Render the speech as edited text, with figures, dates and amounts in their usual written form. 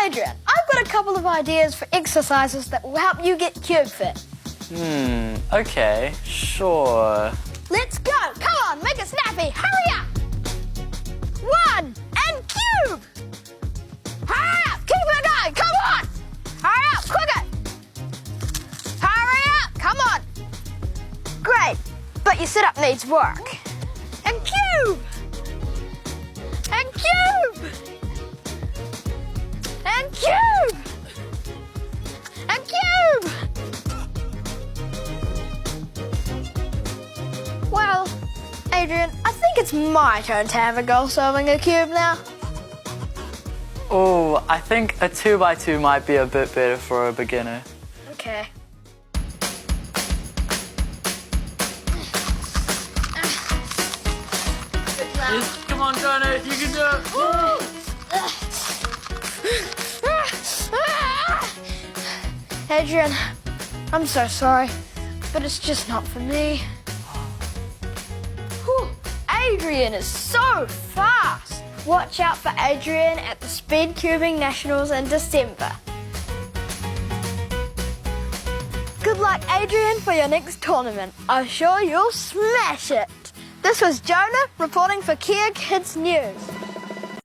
Adrian, I've got a couple of ideas for exercises that will help you get cube fit. Okay, sure. Let's go! Come on, make it snappy! Hurry up! 1 and cube! Hurry up! Keep it going! Come on! Hurry up! Quicker! Hurry up! Come on! Great, but your sit-up needs work. And cube! And cube! And cube! And cube! Well, Adrian, I think it's my turn to have a go solving a cube now. Oh, I think a 2x2 might be a bit better for a beginner. Okay. Yes, come on, Jonah, you can do it. Woo! Adrian, I'm so sorry, but it's just not for me. Whew, Adrian is so fast. Watch out for Adrian at the Speedcubing Nationals in December. Good luck, Adrian, for your next tournament. I'm sure you'll smash it. This was Jonah reporting for Kia Kids News.